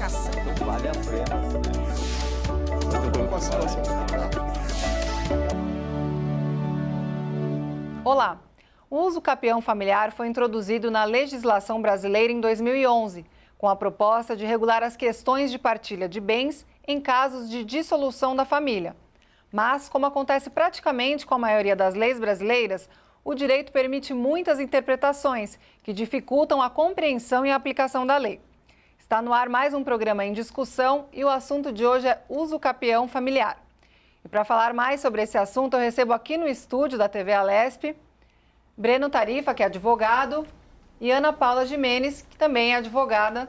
educação. Vale a pena, Olá! O uso capião familiar foi introduzido na legislação brasileira em 2011, com a proposta de regular as questões de partilha de bens em casos de dissolução da família. Mas, como acontece praticamente com a maioria das leis brasileiras, o direito permite muitas interpretações que dificultam a compreensão e a aplicação da lei. Está no ar mais um programa em discussão e o assunto de hoje é uso capião familiar. E para falar mais sobre esse assunto, eu recebo aqui no estúdio da TV Alesp Breno Tarifa, que é advogado, e Ana Paula Gimenez, que também é advogada.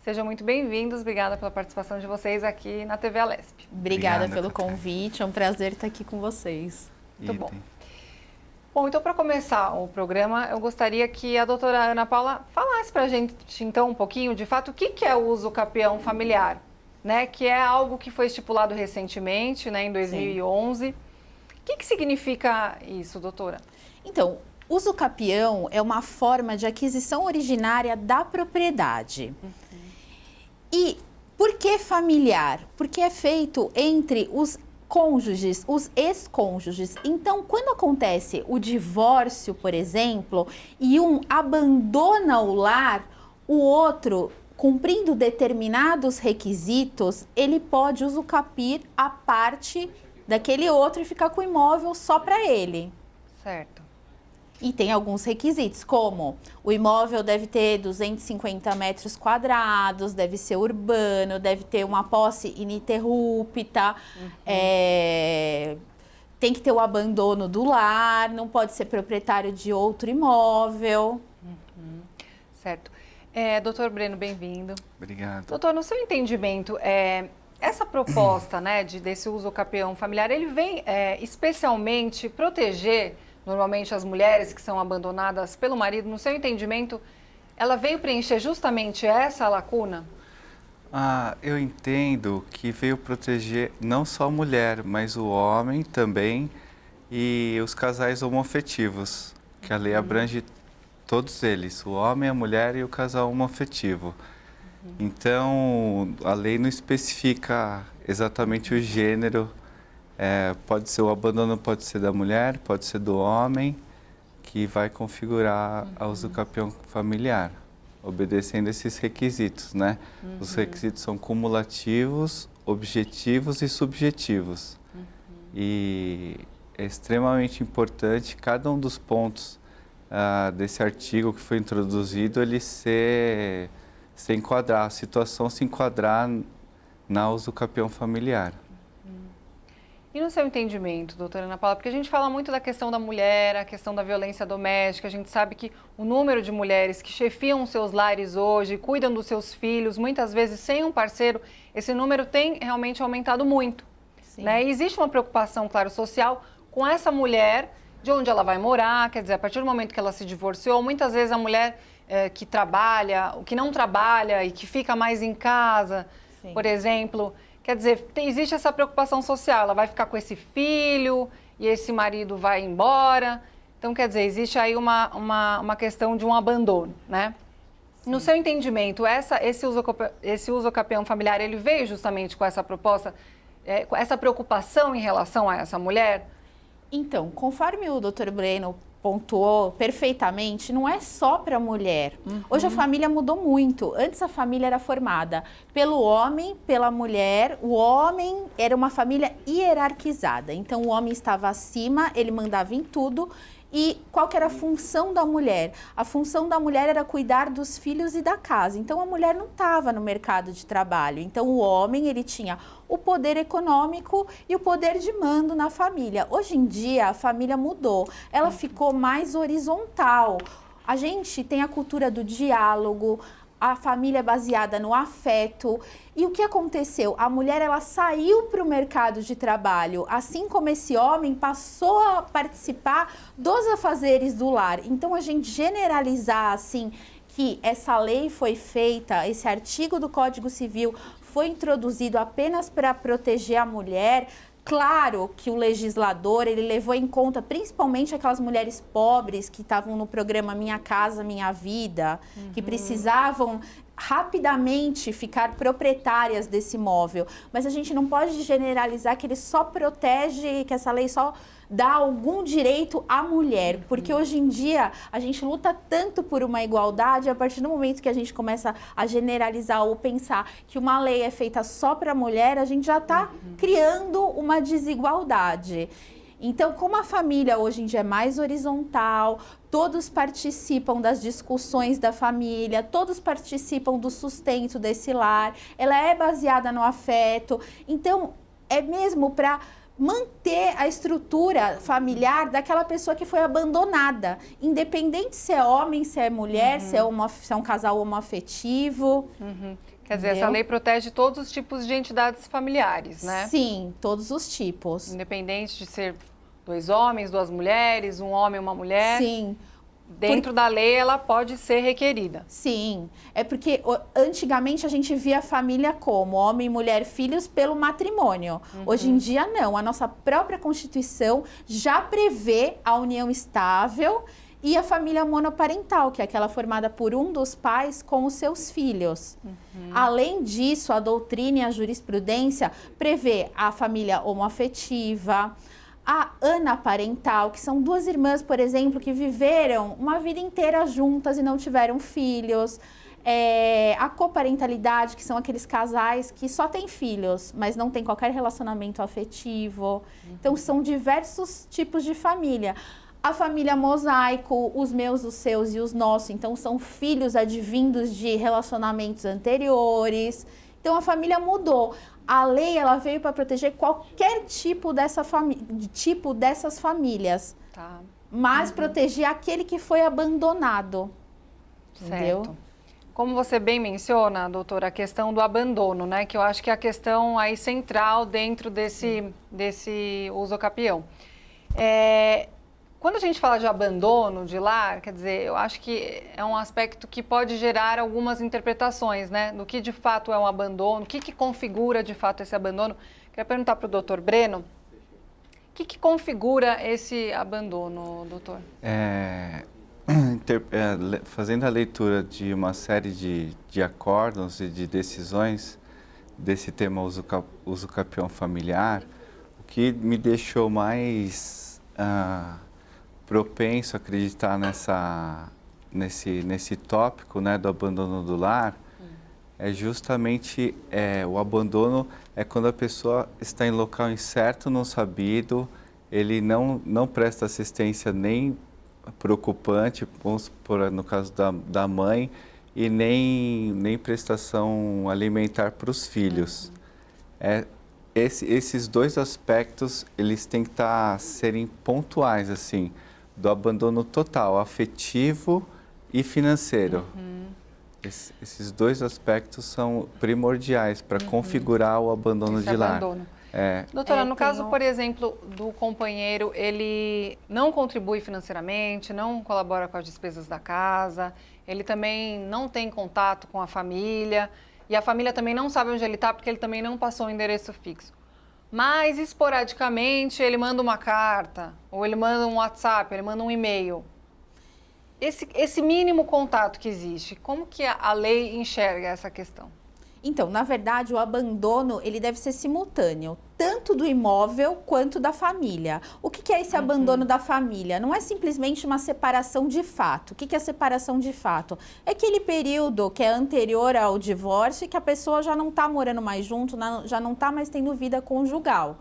Sejam muito bem-vindos, obrigada pela participação de vocês aqui na TV Alesp. Obrigada pelo convite, é um prazer estar aqui com vocês. Muito bom. Bom, então para começar o programa, eu gostaria que a doutora Ana Paula falasse para a gente, então, um pouquinho, de fato, o que é o uso capião familiar, né? Que é algo que foi estipulado recentemente, né, em 2011. Sim. O que significa isso, doutora? Então, uso capião é uma forma de aquisição originária da propriedade. E por que familiar? Porque é feito entre os cônjuges, os ex-cônjuges. Então, quando acontece o divórcio, por exemplo, e um abandona o lar, o outro, cumprindo determinados requisitos, ele pode usucapir a parte daquele outro e ficar com o imóvel só para ele. Certo. E tem alguns requisitos, como o imóvel deve ter 250 metros quadrados, deve ser urbano, deve ter uma posse ininterrupta, tem que ter o abandono do lar, não pode ser proprietário de outro imóvel. Certo. Doutor Breno, bem-vindo. Obrigado. Doutor, no seu entendimento, essa proposta, né, desse uso capião familiar, ele vem especialmente proteger normalmente as mulheres que são abandonadas pelo marido, no seu entendimento, ela veio preencher justamente essa lacuna? Eu entendo que veio proteger não só a mulher, mas o homem também e os casais homoafetivos, que a lei abrange todos eles, o homem, a mulher e o casal homoafetivo. Então, a lei não especifica exatamente o gênero. Pode ser o abandono, pode ser da mulher, pode ser do homem, que vai configurar a uso capião familiar, obedecendo esses requisitos, né? Os requisitos são cumulativos, objetivos e subjetivos. E é extremamente importante cada um dos pontos desse artigo que foi introduzido, ele se enquadrar, a situação se enquadrar na uso capião familiar. E no seu entendimento, doutora Ana Paula, porque a gente fala muito da questão da mulher, a questão da violência doméstica, a gente sabe que o número de mulheres que chefiam seus lares hoje, cuidam dos seus filhos, muitas vezes sem um parceiro, esse número tem realmente aumentado muito. Né? E existe uma preocupação, claro, social com essa mulher, de onde ela vai morar, quer dizer, a partir do momento que ela se divorciou, muitas vezes a mulher que trabalha, que não trabalha e que fica mais em casa, por exemplo. Quer dizer, existe essa preocupação social, ela vai ficar com esse filho e esse marido vai embora. Então, quer dizer, existe aí uma questão de um abandono, né? Sim. No seu entendimento, esse uso capião familiar, ele veio justamente com essa proposta, com essa preocupação em relação a essa mulher? Então, conforme o doutor Breno pontuou perfeitamente, não é só para a mulher. Hoje a família mudou muito. Antes a família era formada pelo homem, pela mulher. O homem era uma família hierarquizada. Então o homem estava acima, ele mandava em tudo. E qual que era a função da mulher? A função da mulher era cuidar dos filhos e da casa. Então, a mulher não estava no mercado de trabalho. Então, o homem, ele tinha o poder econômico e o poder de mando na família. Hoje em dia, a família mudou. Ela ficou mais horizontal. A gente tem a cultura do diálogo, a família é baseada no afeto. E o que aconteceu? A mulher, ela saiu para o mercado de trabalho, assim como esse homem passou a participar dos afazeres do lar. Então, a gente generalizar, assim, que essa lei foi feita, esse artigo do Código Civil foi introduzido apenas para proteger a mulher. Claro que o legislador, ele levou em conta principalmente aquelas mulheres pobres que estavam no programa Minha Casa Minha Vida, que precisavam rapidamente ficar proprietárias desse imóvel, mas a gente não pode generalizar que ele só protege, que essa lei só dá algum direito à mulher, porque hoje em dia a gente luta tanto por uma igualdade, a partir do momento que a gente começa a generalizar ou pensar que uma lei é feita só para a mulher, a gente já está criando uma desigualdade. Então, como a família hoje em dia é mais horizontal, todos participam das discussões da família, todos participam do sustento desse lar, ela é baseada no afeto, então é mesmo para manter a estrutura familiar daquela pessoa que foi abandonada, independente se é homem, se é mulher, se é um casal homoafetivo. Quer dizer, essa lei protege todos os tipos de entidades familiares, né? Sim, todos os tipos. Independente de ser 2 homens, 2 mulheres, um homem e uma mulher. Sim. Dentro da lei, ela pode ser requerida. Sim, é porque antigamente a gente via a família como homem, mulher, filhos pelo matrimônio. Hoje em dia não, a nossa própria Constituição já prevê a união estável e a família monoparental, que é aquela formada por um dos pais com os seus filhos. Além disso, a doutrina e a jurisprudência prevê a família homoafetiva, a anaparental, que são 2 irmãs, por exemplo, que viveram uma vida inteira juntas e não tiveram filhos. A coparentalidade, que são aqueles casais que só têm filhos, mas não têm qualquer relacionamento afetivo. Então, são diversos tipos de família. A família mosaico, os meus, os seus e os nossos. Então, são filhos advindos de relacionamentos anteriores. Então, a família mudou. A lei, ela veio para proteger qualquer tipo dessas famílias. Tá. Mas proteger aquele que foi abandonado. Entendeu? Certo. Como você bem menciona, doutora, a questão do abandono, né? Que eu acho que é a questão aí central dentro desse uso capião. Quando a gente fala de abandono de lar, quer dizer, eu acho que é um aspecto que pode gerar algumas interpretações, né? Do que de fato é um abandono, o que configura de fato esse abandono. Queria perguntar para o doutor Breno, o que configura esse abandono, doutor? Fazendo a leitura de uma série de acórdãos e de decisões desse tema uso capião familiar, o que me deixou mais propenso a acreditar nesse tópico, né, do abandono do lar, é justamente o abandono é quando a pessoa está em local incerto, não sabido, ele não presta assistência nem preocupante, vamos supor, no caso da mãe, e nem prestação alimentar para os filhos. Esses 2 aspectos, eles têm que serem pontuais, assim, do abandono total, afetivo e financeiro. Esses 2 aspectos são primordiais para configurar o abandono de lar. Doutora, no caso, por exemplo, do companheiro, ele não contribui financeiramente, não colabora com as despesas da casa, ele também não tem contato com a família, e a família também não sabe onde ele está, porque ele também não passou o endereço fixo. Mas, esporadicamente, ele manda uma carta, ou ele manda um WhatsApp, ele manda um e-mail. Esse mínimo contato que existe, como que a lei enxerga essa questão? Então, na verdade, o abandono, ele deve ser simultâneo, tanto do imóvel quanto da família. O que é esse abandono da família? Não é simplesmente uma separação de fato. O que é separação de fato? É aquele período que é anterior ao divórcio e que a pessoa já não está morando mais junto, já não está mais tendo vida conjugal.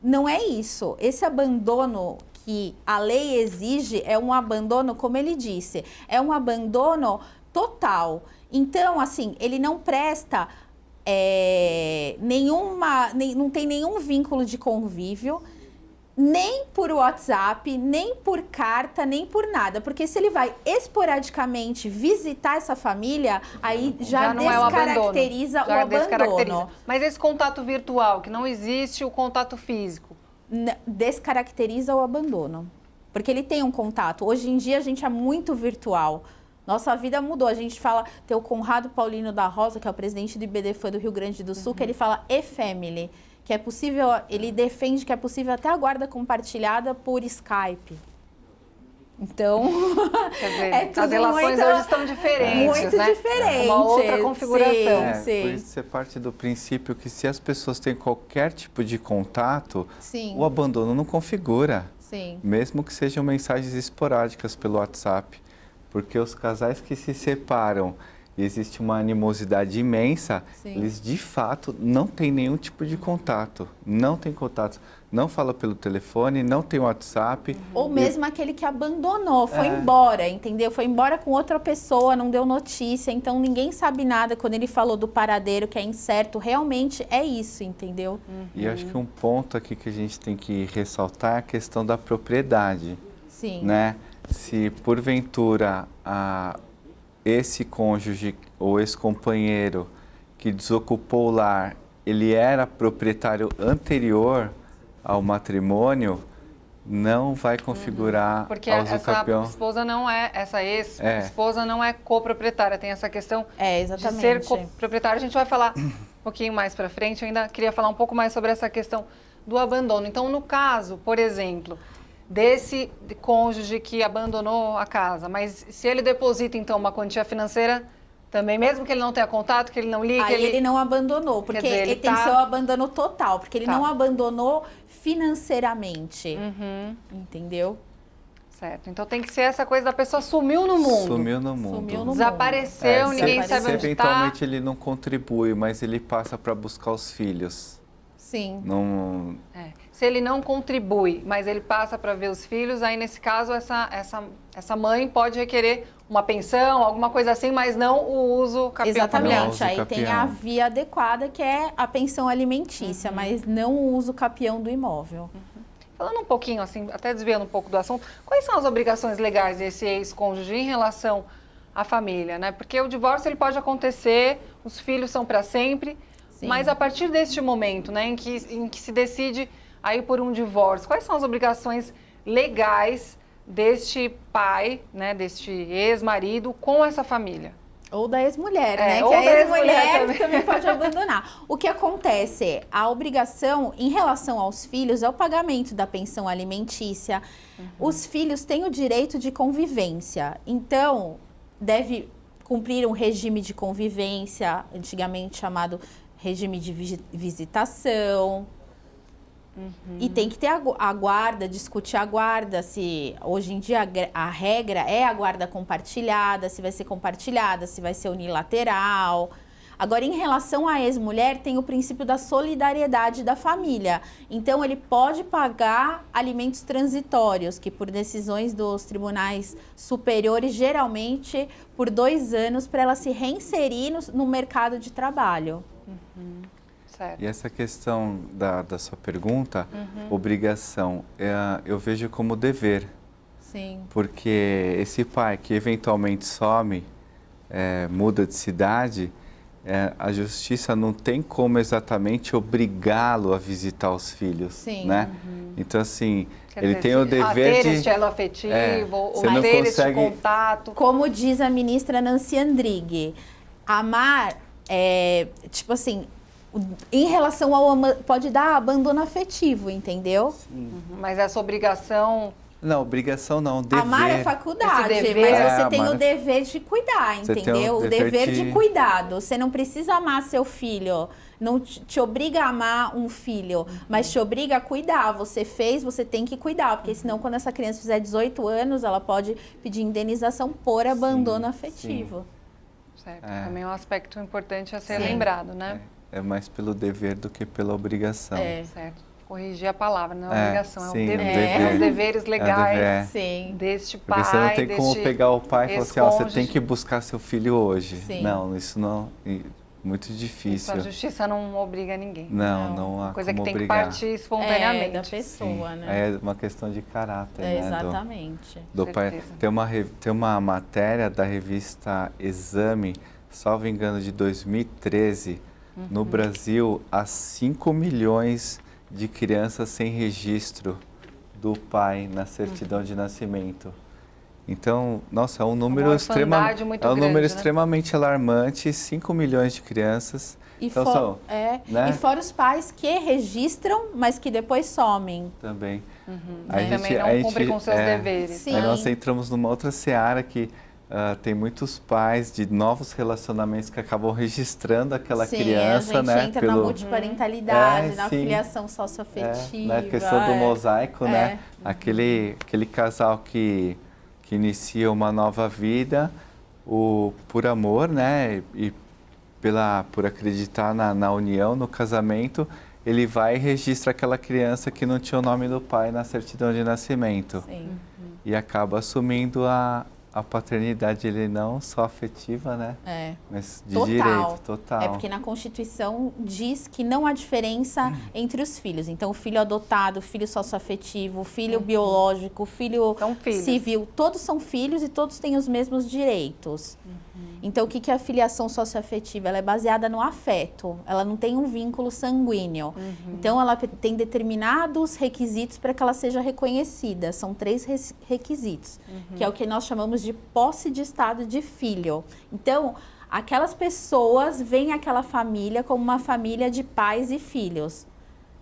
Não é isso. Esse abandono que a lei exige é um abandono, como ele disse, é um abandono total. Então, assim, ele não presta não tem nenhum vínculo de convívio, nem por WhatsApp, nem por carta, nem por nada. Porque se ele vai esporadicamente visitar essa família, aí já descaracteriza o abandono. Mas esse contato virtual, que não existe o contato físico? Descaracteriza o abandono. Porque ele tem um contato. Hoje em dia a gente é muito virtual. Nossa vida mudou. A gente fala, tem o Conrado Paulino da Rosa, que é o presidente do IBDFAN do Rio Grande do Sul, que ele fala e-family, que é possível, ele defende que é possível até a guarda compartilhada por Skype. Então, Quer dizer, é tudo as relações muito, hoje estão diferentes, muito né? diferente. Uma outra configuração. Sim. Por isso você parte do princípio que se as pessoas têm qualquer tipo de contato, Sim. o abandono não configura. Sim. Mesmo que sejam mensagens esporádicas pelo WhatsApp. Porque os casais que se separam e existe uma animosidade imensa, Sim. eles de fato não têm nenhum tipo de contato. Não tem contato. Não fala pelo telefone, não tem WhatsApp. Ou mesmo aquele que abandonou, foi embora, entendeu? Foi embora com outra pessoa, não deu notícia, então ninguém sabe nada. Quando ele falou do paradeiro, que é incerto, realmente é isso, entendeu? E eu acho que um ponto aqui que a gente tem que ressaltar é a questão da propriedade. Sim. Né? Se porventura esse cônjuge ou esse companheiro que desocupou o lar, ele era proprietário anterior ao matrimônio, não vai configurar Porque a essa usucapião. esposa não é, essa ex-esposa não é coproprietária, tem essa questão de ser coproprietária. A gente vai falar um pouquinho mais para frente, eu ainda queria falar um pouco mais sobre essa questão do abandono. Então, no caso, por exemplo, desse cônjuge que abandonou a casa, mas se ele deposita, então, uma quantia financeira, também, mesmo que ele não tenha contato, que ele não ligue... Aí ele não abandonou, porque dizer, ele tem que ser o abandono total, porque ele não abandonou financeiramente, entendeu? Certo, então tem que ser essa coisa da pessoa sumiu no mundo. Sumiu no mundo. Sumiu no Desapareceu, mundo. ninguém sabe Se onde está. eventualmente ele não contribui, mas ele passa para buscar os filhos. Sim. Não... Se ele não contribui, mas ele passa para ver os filhos, aí nesse caso essa mãe pode requerer uma pensão, alguma coisa assim, mas não o uso capião. Exatamente, aí tem a via adequada que é a pensão alimentícia, mas não o uso capião do imóvel. Falando um pouquinho assim, até desviando um pouco do assunto, quais são as obrigações legais desse ex-cônjuge em relação à família, né? Porque o divórcio ele pode acontecer, os filhos são para sempre, mas a partir deste momento, né, em que se decide aí por um divórcio, quais são as obrigações legais deste pai, né, deste ex-marido com essa família? Ou da ex-mulher, né? Ou Que a da ex-mulher também pode abandonar. O que acontece? A obrigação em relação aos filhos é o pagamento da pensão alimentícia. Os filhos têm o direito de convivência. Então, deve cumprir um regime de convivência, antigamente chamado regime de visitação. E tem que ter a guarda, discutir a guarda, se hoje em dia a regra é a guarda compartilhada, se vai ser compartilhada, se vai ser unilateral. Agora, em relação à ex-mulher, tem o princípio da solidariedade da família. Então, ele pode pagar alimentos transitórios, que por decisões dos tribunais superiores, geralmente por 2 anos, para ela se reinserir no mercado de trabalho. E essa questão da sua pergunta, obrigação, eu vejo como dever. Sim. Porque esse pai que eventualmente some, muda de cidade, a justiça não tem como exatamente obrigá-lo a visitar os filhos. Sim. Né? Então, assim, Quer ele dizer, tem o dever ter este elo afetivo, ou não ter consegue... este contato. Como diz a ministra Nancy Andrighi, amar tipo assim, em relação ao pode dar abandono afetivo, entendeu? Mas essa obrigação... Não, obrigação não, dever. Amar é faculdade, dever, mas você tem amar... o dever de cuidar, Você entendeu? tem o dever de cuidado. Você não precisa amar seu filho, não te obriga a amar um filho, mas te obriga a cuidar. Você fez, você tem que cuidar, porque senão quando essa criança fizer 18 anos, ela pode pedir indenização por abandono afetivo. Certo, também é um aspecto importante a ser lembrado, né? É mais pelo dever do que pela obrigação. Certo. Corrigir a palavra, não é obrigação, é o dever. Dever. Os deveres legais Sim. deste pai, porque você não tem como pegar o pai e falar assim, você tem que buscar seu filho hoje. Sim. Não, isso não... Muito difícil. Isso a justiça não obriga ninguém. Não há coisa como que tem obrigar. que partir espontaneamente. Da pessoa, Sim. né? É uma questão de caráter, né? Exatamente. Do pai. Tem uma matéria da revista Exame, salvo engano, de 2013. No Brasil, há 5 milhões de crianças sem registro do pai na certidão de nascimento. Então, nossa, é um número, Uma orfandade muito é um número grande, né? extremamente alarmante, 5 milhões de crianças. E, Então, né? e fora os pais que registram, mas que depois somem. Também. E também não cumpre com seus deveres. Sim. Aí nós entramos numa outra seara que tem muitos pais de novos relacionamentos que acabam registrando aquela criança, a gente né? entra na multiparentalidade, na sim. filiação socioafetiva. Na questão do mosaico, né? Aquele casal que inicia uma nova vida, por amor, né? E por acreditar na união, no casamento, ele vai e registra aquela criança que não tinha o nome do pai na certidão de nascimento. Sim. E acaba assumindo a paternidade, ele não só afetiva, né? Mas de direito, total. É porque na Constituição diz que não há diferença entre os filhos. Então, o filho adotado, o filho socioafetivo, o filho biológico, o filho civil, todos são filhos e todos têm os mesmos direitos. Então, o que é a filiação socioafetiva? Ela é baseada no afeto, ela não tem um vínculo sanguíneo. Então, ela tem determinados requisitos para que ela seja reconhecida. São 3 requisitos, que é o que nós chamamos de posse de estado de filho. Então, aquelas pessoas veem aquela família como uma família de pais e filhos.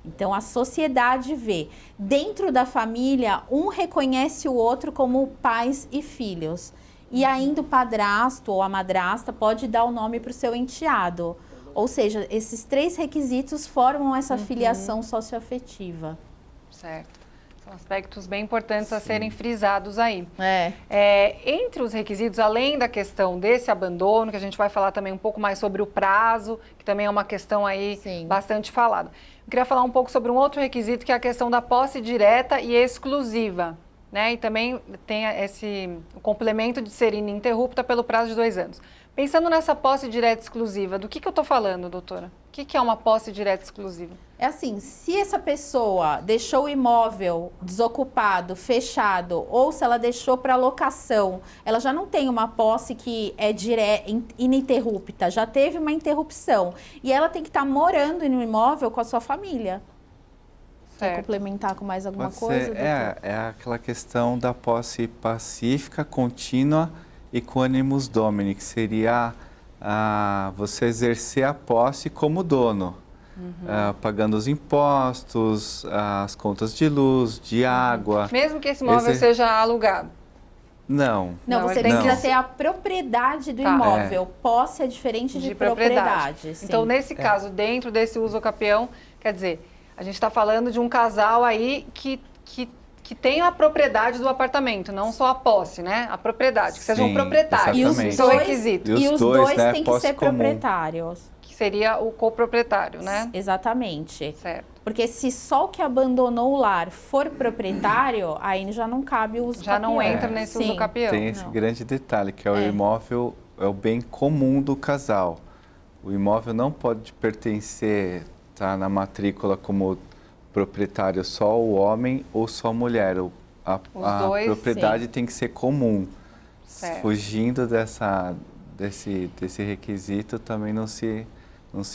Então, a sociedade vê. Dentro da família, um reconhece o outro como pais e filhos. E ainda o padrasto ou a madrasta pode dar o nome para o seu enteado. Ou seja, esses 3 requisitos formam essa filiação socioafetiva. Certo. São aspectos bem importantes a serem frisados aí. Entre os requisitos, além da questão desse abandono, que a gente vai falar também um pouco mais sobre o prazo, que também é uma questão aí bastante falada. Eu queria falar um pouco sobre um outro requisito, que é a questão da posse direta e exclusiva. Né? E também tem o complemento de ser ininterrupta pelo prazo de 2 anos. Pensando nessa posse direta exclusiva, do que eu estou falando, doutora? O que é uma posse direta exclusiva? É assim, se essa pessoa deixou o imóvel desocupado, fechado, ou se ela deixou para locação, ela já não tem uma posse que é ininterrupta, já teve uma interrupção. E ela tem que estar morando no imóvel com a sua família. Quer complementar com mais alguma coisa? É aquela questão da posse pacífica, contínua e com animus domini, que seria você exercer a posse como dono, pagando os impostos, as contas de luz, de água. Mesmo que esse imóvel seja alugado? Não, você precisa ter a propriedade do imóvel. Posse é diferente de propriedade. Então, nesse caso, dentro desse uso capião, quer dizer, a gente está falando de um casal aí que tem a propriedade do apartamento, não só a posse, né? A propriedade, que sejam proprietários. E os dois né, têm que ser proprietários. Que seria o coproprietário, né? Exatamente. Certo. Porque se só o que abandonou o lar for proprietário, aí já não cabe o uso capião. Já não entra nesse uso capião. Tem esse grande detalhe, que é o imóvel, é o bem comum do casal. O imóvel não pode pertencer... Tá na matrícula como proprietário só o homem ou só a mulher. A propriedade tem que ser comum. Certo. Fugindo desse requisito, também não se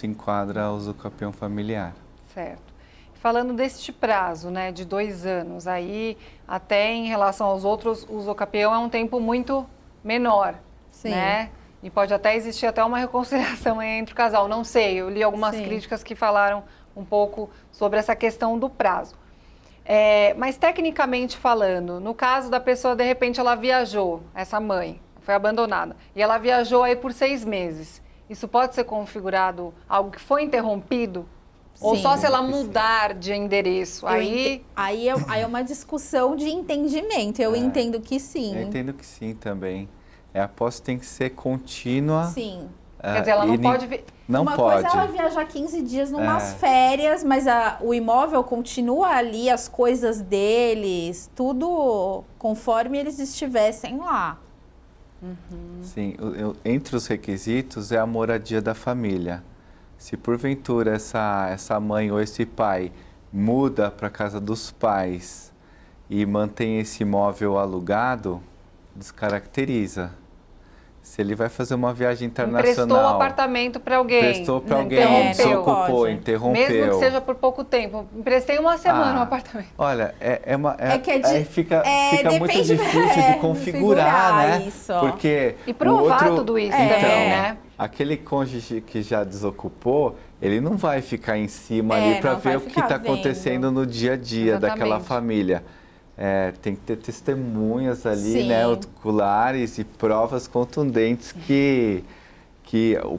enquadra o usucapião familiar. Certo. Falando deste prazo, né, de 2 anos, aí até em relação aos outros, o usucapião é um tempo muito menor, né? E pode até existir até uma reconciliação entre o casal, não sei, eu li algumas críticas que falaram um pouco sobre essa questão do prazo. Mas tecnicamente falando, no caso da pessoa, de repente ela viajou, essa mãe, foi abandonada, e ela viajou aí por 6 meses, isso pode ser configurado algo que foi interrompido? Ou só se ela mudar de endereço? Aí é uma discussão de entendimento, eu entendo que sim. Eu entendo que sim também. A posse tem que ser contínua. Sim. Quer dizer, ela não pode... Uma coisa é ela viajar 15 dias numas férias, mas o imóvel continua ali, as coisas deles, tudo conforme eles estivessem lá. Sim, entre os requisitos é a moradia da família. Se porventura essa mãe ou esse pai muda para a casa dos pais e mantém esse imóvel alugado, descaracteriza. Se ele vai fazer uma viagem Emprestou o internacional, apartamento para alguém. emprestou para alguém, Interrompeu. desocupou, Pode. interrompeu. Mesmo que seja por pouco tempo. Emprestei uma semana o apartamento. Olha, fica muito depende, difícil de configurar, né? isso. Porque E provar o outro, tudo isso então, também, né? aquele cônjuge que já desocupou, ele não vai ficar em cima ali para não ver vai o que ficar está acontecendo no dia a dia daquela Exatamente. família. Tem que ter testemunhas ali, Sim. né, oculares e provas contundentes que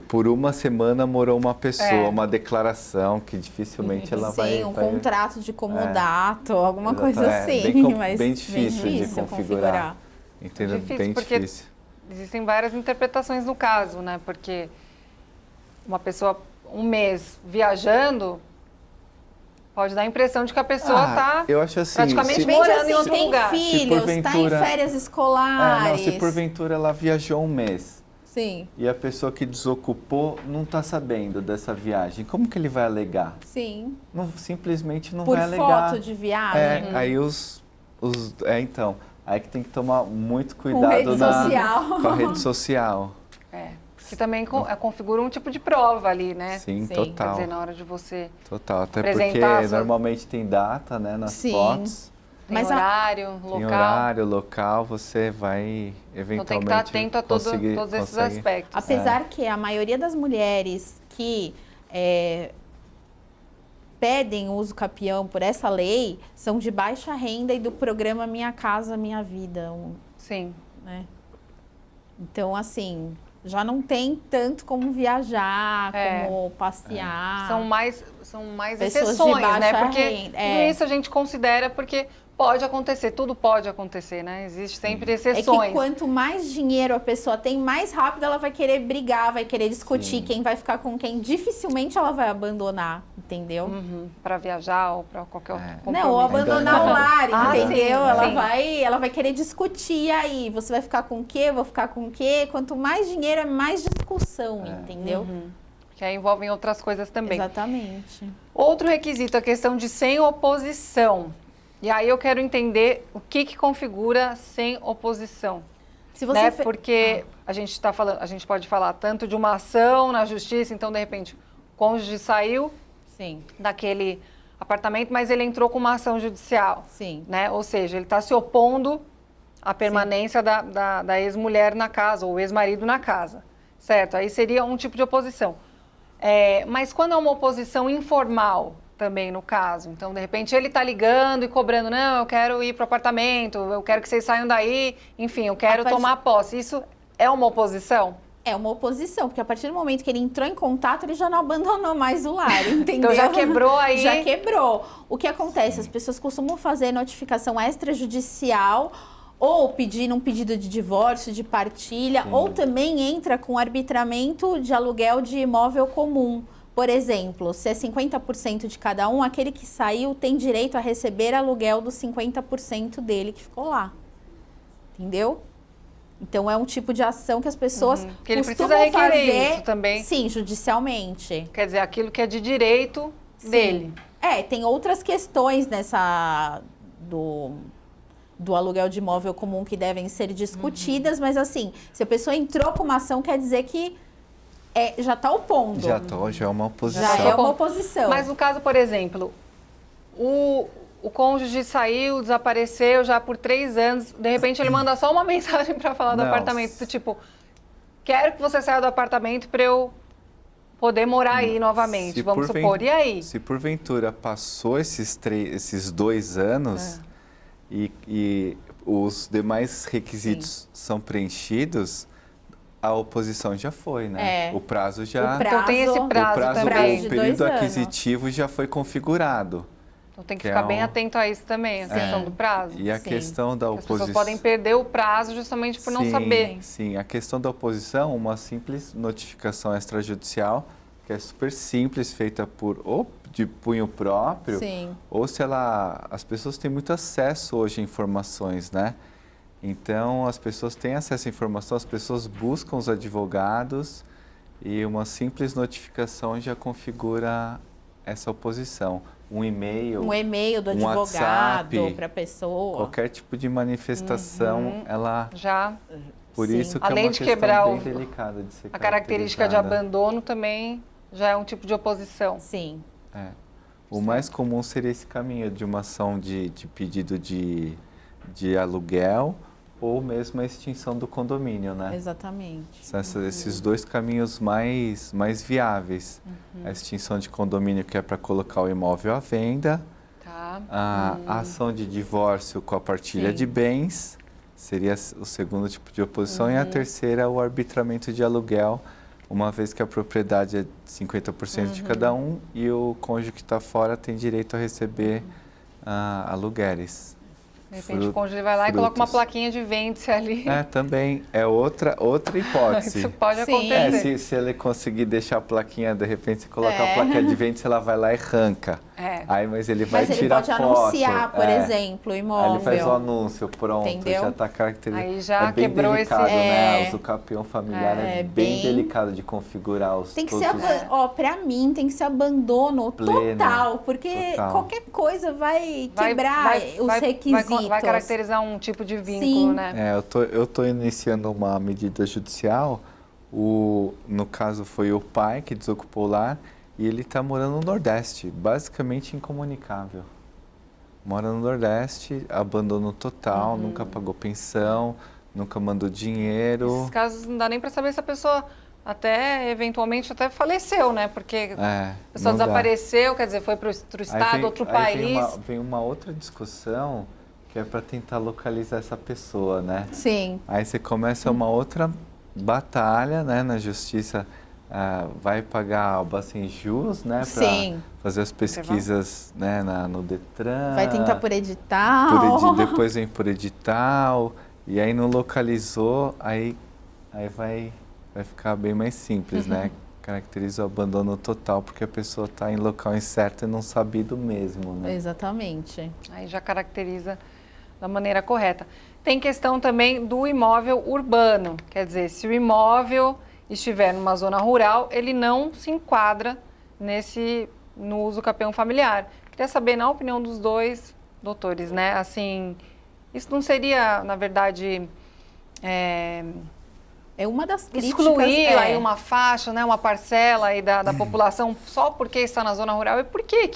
por uma semana morou uma pessoa, uma declaração que dificilmente ela vai... Sim, um contrato de comodato, alguma coisa Exatamente. assim. Bem, bem difícil de configurar. Entendeu? Difícil, Bem porque difícil. existem várias interpretações no caso, né? Porque uma pessoa, um mês viajando, pode dar a impressão de que a pessoa está eu acho assim, praticamente morando em outro tem lugar. filhos, está em férias escolares. se porventura ela viajou um mês Sim, e a pessoa que desocupou não está sabendo dessa viagem, como que ele vai alegar? sim. Simplesmente não Por vai alegar. foto de viagem. Aí então, aí que tem que tomar muito Com cuidado rede social. com a rede social. Que também configura um tipo de prova ali, né? Sim, Sim. total. Quer dizer, na hora de você Total, até apresentar porque a sua- normalmente tem data, né, nas Sim. fotos. tem Mas horário, local. Tem horário, local, você vai eventualmente Então tem que estar atento a todos esses consegue. aspectos. Apesar que a maioria das mulheres que pedem o uso capião por essa lei são de baixa renda e do programa Minha Casa Minha Vida, Sim. né? Então, assim, já não tem tanto como viajar, como passear. São mais Pessoas de exceções, né? baixa Porque renda, tudo isso a gente considera porque pode acontecer, tudo pode acontecer, né? Existe sempre É exceções. que quanto mais dinheiro a pessoa tem, mais rápido ela vai querer brigar, vai querer discutir quem vai ficar com quem. Dificilmente ela vai abandonar, entendeu? Para viajar ou para qualquer outro compromisso. Não, ou abandonar o lar, Ah, entendeu? sim. Ela vai querer discutir aí. Você vai ficar com o quê? Vou ficar com o quê? Quanto mais dinheiro, é mais discussão, entendeu? Que aí envolvem outras coisas também. Exatamente. Outro requisito, a questão de sem oposição. E aí eu quero entender o que configura sem oposição. Se você Né? Porque a gente pode falar tanto de uma ação na justiça, então de repente o cônjuge saiu Sim, daquele apartamento, mas ele entrou com uma ação judicial, sim. né? Ou seja, ele está se opondo à permanência da ex-mulher na casa, ou ex-marido na casa, certo? Aí seria um tipo de oposição. Mas quando é uma oposição informal, também no caso, então de repente ele está ligando e cobrando, não, eu quero ir para o apartamento, eu quero que vocês saiam daí, enfim, eu quero tomar posse. Isso é uma oposição? É uma oposição, porque a partir do momento que ele entrou em contato, ele já não abandonou mais o lar, entendeu? Então já quebrou aí. Já quebrou. O que acontece? As pessoas costumam fazer notificação extrajudicial ou pedir um pedido de divórcio, de partilha, ou também entra com arbitramento de aluguel de imóvel comum. Por exemplo, se é 50% de cada um, aquele que saiu tem direito a receber aluguel dos 50% dele que ficou lá. Entendeu? Então, é um tipo de ação que as pessoas Que ele costumam precisa requerer fazer, isso também. sim, judicialmente. Quer dizer, aquilo que é de direito dele. Tem outras questões do aluguel de imóvel comum que devem ser discutidas, mas assim, se a pessoa entrou com uma ação, quer dizer que já está opondo. Já é uma oposição. Já é uma oposição. Mas no caso, por exemplo, o cônjuge saiu, desapareceu já por 3 anos, de repente ele manda só uma mensagem para falar do Não. apartamento, do tipo, quero que você saia do apartamento para eu poder morar aí novamente, vamos supor. E aí? Se porventura passou esses 2 anos e os demais requisitos são preenchidos, a oposição já foi, né? O prazo já... Então tem esse prazo também. de O período 2 anos. aquisitivo já foi configurado. Então tem que Que ficar é bem um- atento a isso também, a questão do prazo. E a Sim. questão da As pessoas oposição... podem perder o prazo justamente por não Sim, saber. Sim, a questão da oposição, uma simples notificação extrajudicial, que é super simples, feita ou de punho próprio, Sim. ou se as pessoas têm muito acesso hoje a informações, né? Então, as pessoas têm acesso à informação, as pessoas buscam os advogados e uma simples notificação já configura essa oposição. Um e-mail do advogado WhatsApp, para a pessoa. qualquer tipo de manifestação, ela Já Por Sim. isso que Além é uma de questão quebrar bem delicada de ser a característica de caracterizada. abandono também já é um tipo de oposição. Sim. É. O mais comum seria esse caminho de uma ação de pedido de aluguel ou mesmo a extinção do condomínio, né? Exatamente. São esses dois caminhos mais viáveis. A extinção de condomínio, que é para colocar o imóvel à venda, Tá. a ação de divórcio com a partilha Sim. de bens, seria o segundo tipo de oposição, e a terceira, o arbitramento de aluguel, uma vez que a propriedade é 50% de cada um e o cônjuge que está fora tem direito a receber aluguéis. De repente o cônjuge vai lá e coloca uma frutos. plaquinha de vende-se ali. É, também. É outra hipótese. Isso pode Sim. acontecer. Se ele conseguir deixar a plaquinha, de repente você coloca a plaquinha de vende, ela vai lá e arranca. Aí, mas ele vai Mas ele tirar pode foto. anunciar, por exemplo, o Aí imóvel. ele faz o anúncio, pronto, Entendeu? já está caracterizado. Aí já é bem quebrou delicado, esse- né? O usucapião familiar é bem bem- delicado de configurar os Tem que todos ser, pra mim, tem que ser abandono Pleno, total, porque total. qualquer coisa vai quebrar os requisitos. Vai caracterizar um tipo de vínculo, Sim. né? Eu tô iniciando uma medida judicial. No caso, foi o pai que desocupou o lar e ele está morando no Nordeste, basicamente incomunicável. Mora no Nordeste, abandono total, nunca pagou pensão, nunca mandou dinheiro. Nesses casos não dá nem para saber se a pessoa eventualmente até faleceu, né? Porque a pessoa não dá. desapareceu, quer dizer, foi para outro estado, outro país. Vem uma outra discussão que é para tentar localizar essa pessoa, né? Sim. Aí você começa uma outra batalha, né, na justiça, vai pagar o Bacen-Jus, né, para Sim. fazer as pesquisas, né, no Detran. Vai tentar por edital. Depois vem por edital, e aí não localizou, aí vai ficar bem mais simples, né? Caracteriza o abandono total, porque a pessoa está em local incerto e não sabido mesmo, né? Exatamente. Aí já caracteriza da maneira correta. Tem questão também do imóvel urbano, quer dizer, se o imóvel estiver numa zona rural, ele não se enquadra no usucapião familiar. Queria saber, na opinião dos dois doutores, né, assim, isso não seria, na verdade, É uma das críticas. excluir aí uma faixa, né, uma parcela aí da população só porque está na zona rural? E por que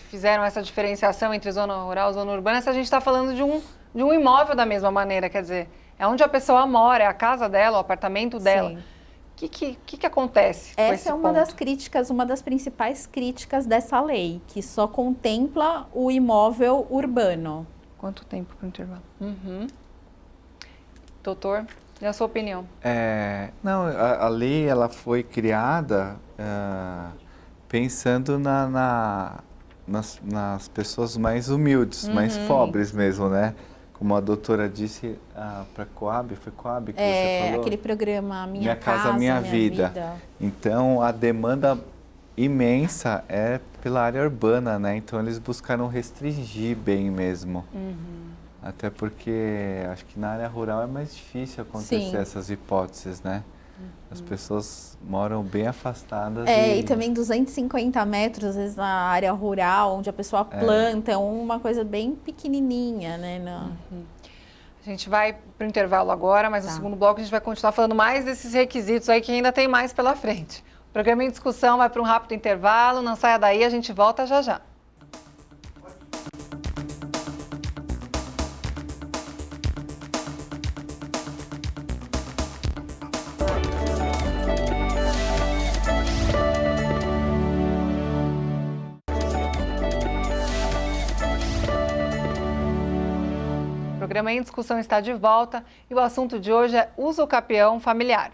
fizeram essa diferenciação entre zona rural e zona urbana se a gente está falando de um imóvel da mesma maneira? Quer dizer, é onde a pessoa mora, é a casa dela, o apartamento dela. Sim. O que acontece com esse Essa é uma ponto? das críticas, uma das principais críticas dessa lei, que só contempla o imóvel urbano. Quanto tempo para o intervalo? Doutor, e a sua opinião? Não, a lei ela foi criada pensando nas pessoas mais humildes, mais pobres mesmo, né? Como a doutora disse para a Coab, foi Coab que você falou? Aquele programa Minha Casa Minha Vida. Então, a demanda imensa é pela área urbana, né? Então, eles buscaram restringir bem mesmo. Até porque acho que na área rural é mais difícil acontecer Sim. essas hipóteses, né? As pessoas moram bem afastadas. E também 250 metros, às vezes, na área rural, onde a pessoa planta, é uma coisa bem pequenininha, né? A gente vai para o intervalo agora, mas no segundo bloco a gente vai continuar falando mais desses requisitos aí que ainda tem mais pela frente. O programa em discussão vai para um rápido intervalo, não saia daí, a gente volta já já. O programa em discussão está de volta e o assunto de hoje é usucapião familiar.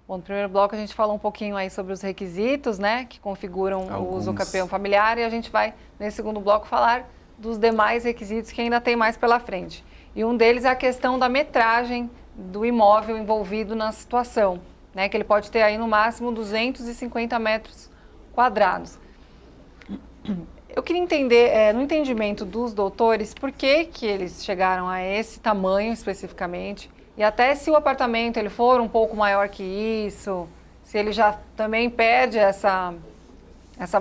Bom, no primeiro bloco a gente falou um pouquinho aí sobre os requisitos, né, que configuram o usucapião familiar, e a gente vai, nesse segundo bloco, falar dos demais requisitos que ainda tem mais pela frente. E um deles é a questão da metragem do imóvel envolvido na situação, né, que ele pode ter aí no máximo 250 metros quadrados. Eu queria entender, no entendimento dos doutores, por que eles chegaram a esse tamanho especificamente, e até se o apartamento ele for um pouco maior que isso, se ele já também perde essa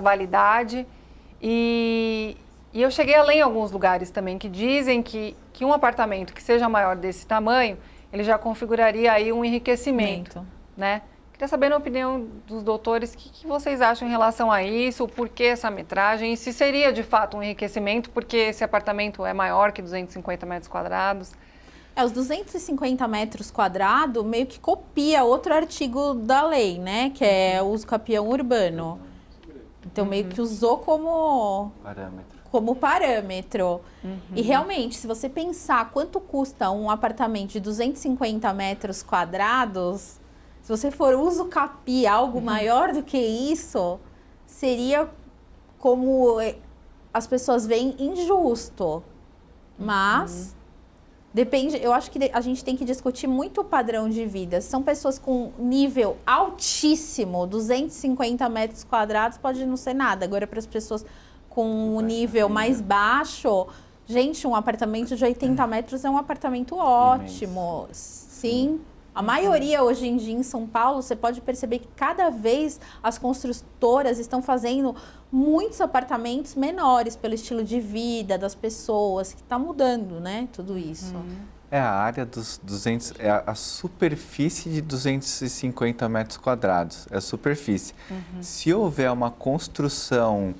validade, e E eu cheguei a ler em alguns lugares também que dizem que um apartamento que seja maior desse tamanho, ele já configuraria aí um enriquecimento, né? Queria saber, na opinião dos doutores, o que vocês acham em relação a isso, o porquê essa metragem, e se seria de fato um enriquecimento, porque esse apartamento é maior que 250 metros quadrados. Os 250 metros quadrados meio que copia outro artigo da lei, né? Que é o uso capião urbano. Então, meio que usou como parâmetro. E realmente, se você pensar quanto custa um apartamento de 250 metros quadrados, se você for uso capi algo maior do que isso, seria como as pessoas veem injusto. Mas depende, eu acho que a gente tem que discutir muito o padrão de vida. São pessoas com nível altíssimo, 250 metros quadrados pode não ser nada. Agora, para as pessoas com um nível mais baixo, gente, um apartamento de 80 metros é um apartamento ótimo. Sim. A maioria hoje em dia em São Paulo, você pode perceber que cada vez as construtoras estão fazendo muitos apartamentos menores pelo estilo de vida das pessoas, que está mudando, né? Tudo isso. É a área dos 200, é a superfície de 250 metros quadrados, é a superfície. Se houver uma construção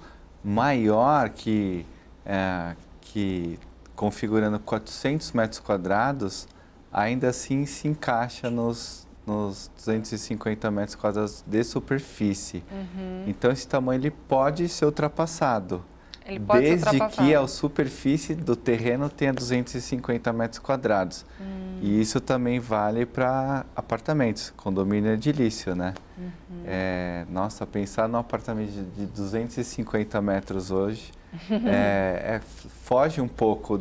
maior que configurando 400 metros quadrados, ainda assim se encaixa nos 250 metros quadrados de superfície. Então, esse tamanho ele pode ser ultrapassado. Ele pode ser desde ultrapassado. que a superfície do terreno tenha 250 metros quadrados. E isso também vale para apartamentos, condomínio edilício, né? Nossa, pensar num apartamento de 250 metros hoje foge um pouco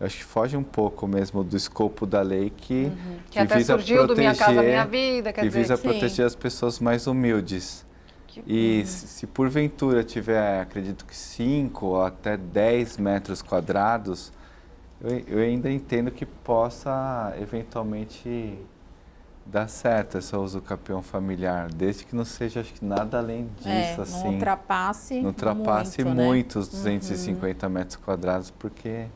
eu acho que foge um pouco mesmo do escopo da lei que até visa surgiu proteger, do Minha Casa Minha Vida, quer que dizer, visa sim. proteger as pessoas mais humildes. E se porventura tiver, acredito que 5 ou até 10 metros quadrados, eu ainda entendo que possa eventualmente dar certo esse uso capião familiar, desde que não seja, acho que nada além disso, assim. Não ultrapasse muito, né? os 250 metros quadrados, porque...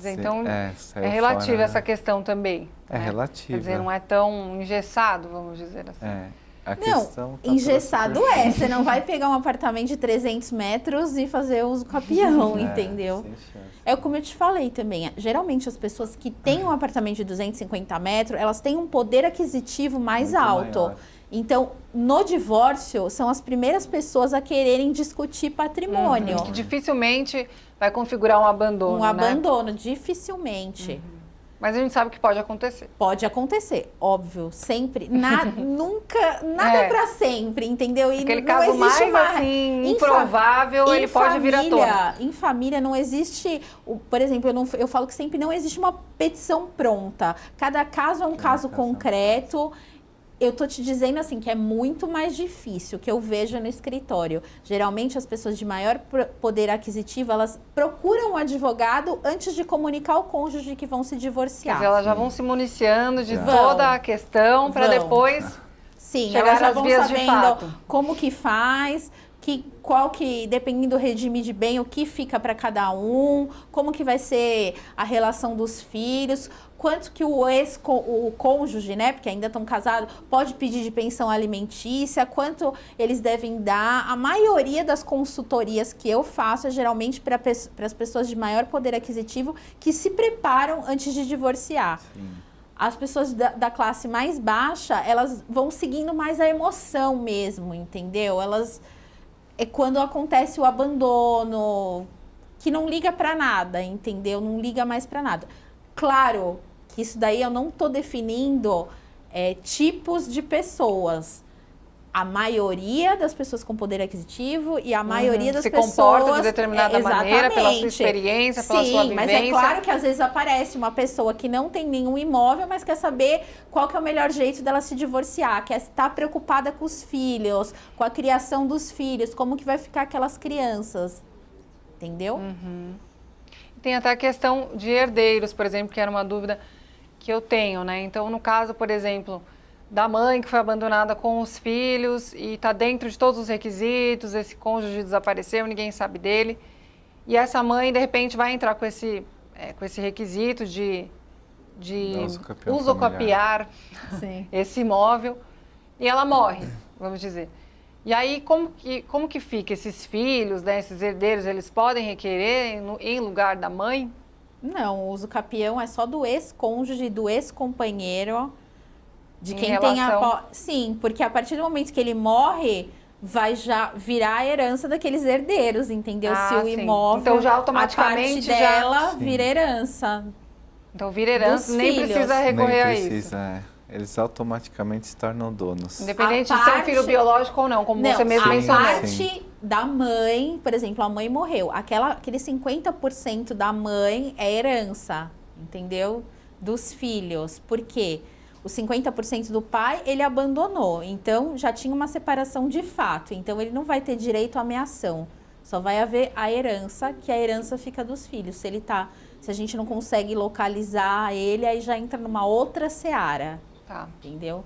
Então, é fora, relativa essa questão também. É né? relativa. Quer dizer, não é tão engessado, vamos dizer assim. A questão tá engessado você não vai pegar um apartamento de 300 metros e fazer uso capião, entendeu? Sem chance. É como eu te falei também, geralmente as pessoas que têm um apartamento de 250 metros, elas têm um poder aquisitivo mais Muito alto. maior. Então, no divórcio, são as primeiras pessoas a quererem discutir patrimônio. Que dificilmente vai configurar um abandono, Um abandono, dificilmente. Mas a gente sabe que pode acontecer. Pode acontecer, óbvio, sempre. Nunca, nada pra sempre, entendeu? E Aquele não caso existe mais assim, improvável, ele pode vir à tona. Em família não existe, por exemplo, eu falo que sempre não existe uma petição pronta. Cada caso é um caso concreto. Eu tô te dizendo assim que é muito mais difícil, que eu vejo no escritório. Geralmente as pessoas de maior poder aquisitivo, elas procuram um advogado antes de comunicar ao cônjuge que vão se divorciar. Quer dizer, elas já vão se municiando de toda a questão para depois chegar elas já nas vão vias de fato. como que faz, dependendo do regime de bem, o que fica para cada um, como que vai ser a relação dos filhos, quanto que o cônjuge, né, porque ainda estão casados, pode pedir de pensão alimentícia, quanto eles devem dar. A maioria das consultorias que eu faço é geralmente para as pessoas de maior poder aquisitivo que se preparam antes de divorciar. Sim. As pessoas da classe mais baixa, elas vão seguindo mais a emoção mesmo, entendeu? É quando acontece o abandono, que não liga para nada, entendeu? Não liga mais para nada. Claro que isso daí eu não estou definindo tipos de pessoas. A maioria das pessoas com poder aquisitivo e a maioria das pessoas... Se comportam de determinada maneira, pela sua experiência, pela sua vivência. Mas é claro que às vezes aparece uma pessoa que não tem nenhum imóvel, mas quer saber qual que é o melhor jeito dela se divorciar, quer estar preocupada com os filhos, com a criação dos filhos, como que vai ficar aquelas crianças, entendeu? Tem até a questão de herdeiros, por exemplo, que era uma dúvida que eu tenho, né? Então, no caso, por exemplo, da mãe que foi abandonada com os filhos e está dentro de todos os requisitos, esse cônjuge desapareceu, ninguém sabe dele. e essa mãe, de repente, vai entrar com esse requisito de usucapiar Sim. esse imóvel e ela morre, vamos dizer. E aí, como que fica esses filhos, né, esses herdeiros, eles podem requerer em lugar da mãe? Não, o uso capião é só do ex-cônjuge, do ex-companheiro, de Em quem tem relação- Sim, porque a partir do momento que ele morre, vai já virar a herança daqueles herdeiros, entendeu? Ah, Se o sim. imóvel, Então, já a automaticamente parte já- dela Sim. vira herança. Então, vira herança, Dos nem filhos. precisa recorrer Nem a isso. precisa, eles automaticamente se tornam donos. Independente A de ser um parte- filho biológico ou não, como Não, você mesmo Sim, a mencionou. parte da mãe, por exemplo, a mãe morreu. Aquele 50% da mãe é herança, entendeu? Dos filhos. Por quê? Os 50% do pai, ele abandonou. Então, já tinha uma separação de fato. Então, ele não vai ter direito à ameação. Só vai haver a herança, que a herança fica dos filhos. Se a gente não consegue localizar ele, aí já entra numa outra seara, Tá. entendeu?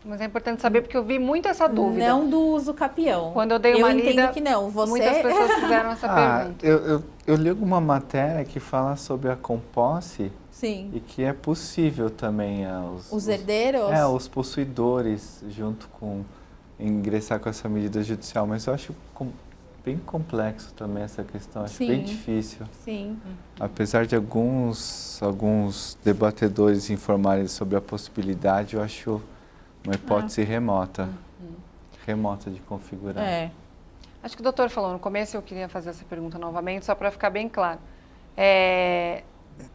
Mas é importante saber porque eu vi muito essa dúvida. Não do uso capião. Quando eu dei uma lida, entendo que não. muitas pessoas fizeram essa pergunta. Eu li alguma matéria que fala sobre a composse Sim. e que é possível também Os herdeiros? os possuidores junto com ingressar com essa medida judicial, mas eu acho bem complexo também essa questão, acho bem Sim. difícil. Sim. Apesar de alguns debatedores informarem sobre a possibilidade, eu acho uma hipótese remota de configurar. É. Acho que o doutor falou no começo, eu queria fazer essa pergunta novamente, só para ficar bem claro.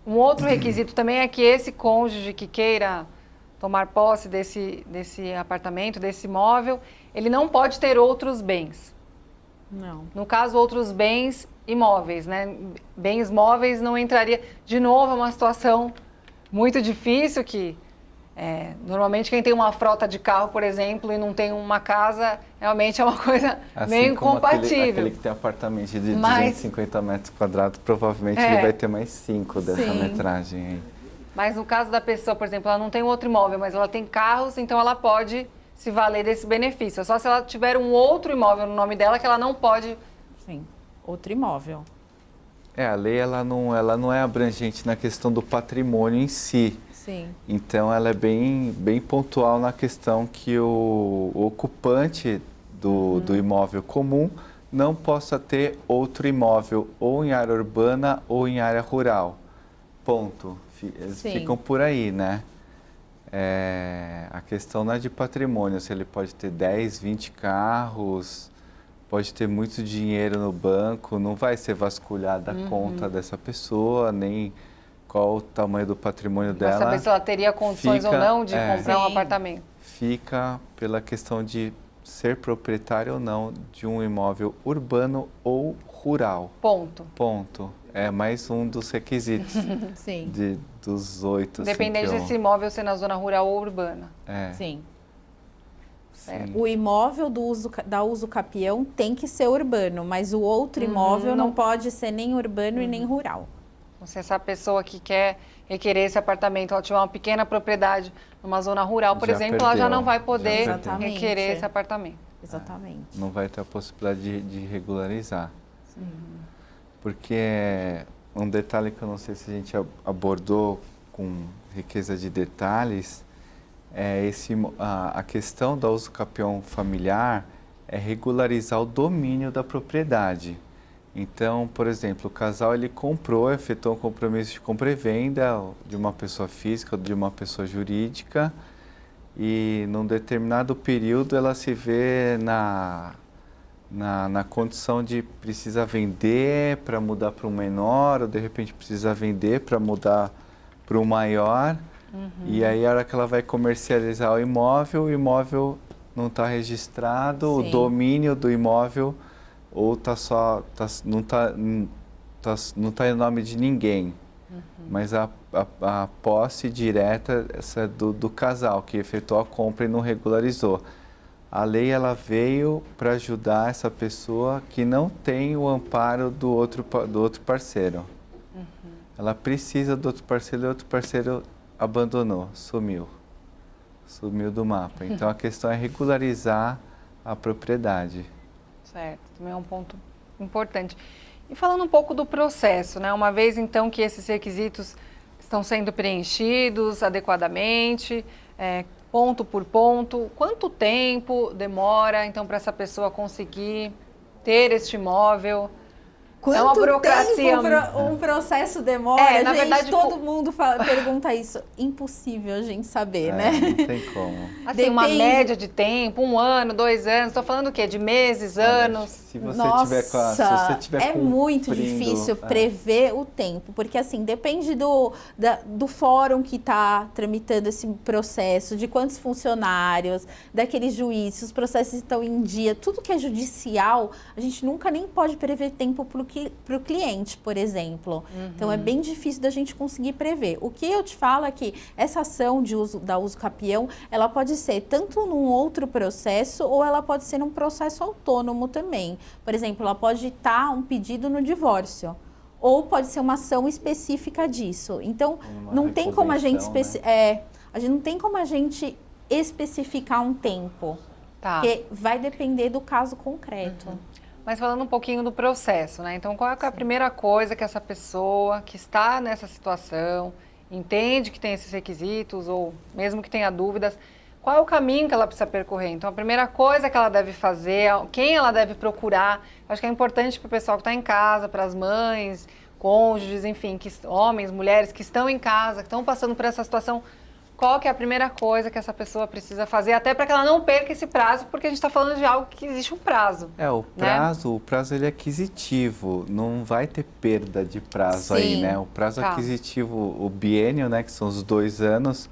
Um outro requisito também é que esse cônjuge que queira tomar posse desse apartamento, desse imóvel, ele não pode ter outros bens. Não. No caso, outros bens imóveis, né? Bens móveis não entraria. De novo, é uma situação muito difícil que normalmente quem tem uma frota de carro, por exemplo, e não tem uma casa, realmente é uma coisa meio como incompatível. aquele que tem apartamento de Mas- 250 metros quadrados, provavelmente ele vai ter mais 5 dessa Sim. metragem aí. Mas no caso da pessoa, por exemplo, ela não tem outro imóvel, mas ela tem carros, então ela pode se valer desse benefício. É só se ela tiver um outro imóvel no nome dela que ela não pode. Sim. Outro imóvel. A lei ela não é abrangente na questão do patrimônio em si. Sim. Então ela é bem pontual na questão que o ocupante do imóvel comum não possa ter outro imóvel ou em área urbana ou em área rural. Ponto. Eles Sim. ficam por aí, né? A questão não é de patrimônio, se ele pode ter 10, 20 carros, pode ter muito dinheiro no banco, não vai ser vasculhada a conta dessa pessoa, nem qual o tamanho do patrimônio Pra dela. saber se ela teria condições ou fica- não de comprar um Sim. apartamento. Fica pela questão de ser proprietário ou não de um imóvel urbano ou rural. Ponto. Ponto. É mais um dos requisitos Sim. dos 8. Independente assim, desse imóvel ser na zona rural ou urbana. Sim. Certo. O imóvel da uso capião tem que ser urbano, mas o outro imóvel não pode ser nem urbano e nem rural. Então, se essa pessoa que quer requerer esse apartamento, ela tiver uma pequena propriedade numa zona rural, por Já exemplo, ela já perdeu, não vai já poder perdeu. requerer esse apartamento. Exatamente. Não vai ter a possibilidade de regularizar. Porque um detalhe que eu não sei se a gente abordou com riqueza de detalhes, a questão da uso capião familiar é regularizar o domínio da propriedade. Então, por exemplo, o casal ele efetuou um compromisso de compra e venda de uma pessoa física ou de uma pessoa jurídica e num determinado período ela se vê na condição de precisa vender para mudar para um menor ou de repente precisa vender para mudar para um maior. E aí a hora que ela vai comercializar o imóvel não está registrado, o Sim. domínio do imóvel ou não está em nome de ninguém. Mas a posse direta essa é do casal que efetuou a compra e não regularizou. A lei ela veio para ajudar essa pessoa que não tem o amparo do outro parceiro. Ela precisa do outro parceiro e o outro parceiro abandonou, sumiu do mapa. Então a questão é regularizar a propriedade. Certo, também é um ponto importante. E falando um pouco do processo, né? Uma vez então que esses requisitos estão sendo preenchidos adequadamente, ponto por ponto, quanto tempo demora então para essa pessoa conseguir ter este imóvel? Quanto é uma burocracia. Tempo um processo demora? Na gente, verdade, todo mundo pergunta isso. Impossível a gente saber, né? Não tem como. Assim, uma média de tempo, 1 ano, 2 anos, estou falando o quê? De meses, anos? Se você Nossa, tiver é muito cumprindo, difícil prever o tempo, porque assim, depende do fórum que está tramitando esse processo, de quantos funcionários, daquele juiz, se os processos estão em dia, tudo que é judicial, a gente nunca nem pode prever tempo para o cliente, por exemplo. Então, é bem difícil da gente conseguir prever. O que eu te falo é que essa ação da uso capião, ela pode ser tanto num outro processo ou ela pode ser num processo autônomo também. Por exemplo, ela pode estar um pedido no divórcio. Ou pode ser uma ação específica disso. Então, não tem como a gente... a gente não tem como a gente especificar um tempo. Tá. Porque vai depender do caso concreto. Mas falando um pouquinho do processo, né? Então, qual é a primeira coisa que essa pessoa que está nessa situação, entende que tem esses requisitos, ou mesmo que tenha dúvidas, qual é o caminho que ela precisa percorrer? Então, a primeira coisa que ela deve fazer, quem ela deve procurar, acho que é importante para o pessoal que está em casa, para as mães, cônjuges, enfim, homens, mulheres que estão em casa, que estão passando por essa situação. Qual que é a primeira coisa que essa pessoa precisa fazer, até para que ela não perca esse prazo, porque a gente está falando de algo que existe um prazo. O prazo ele é aquisitivo, não vai ter perda de prazo aí, né? O prazo aquisitivo, o biênio, né, que são os 2 anos,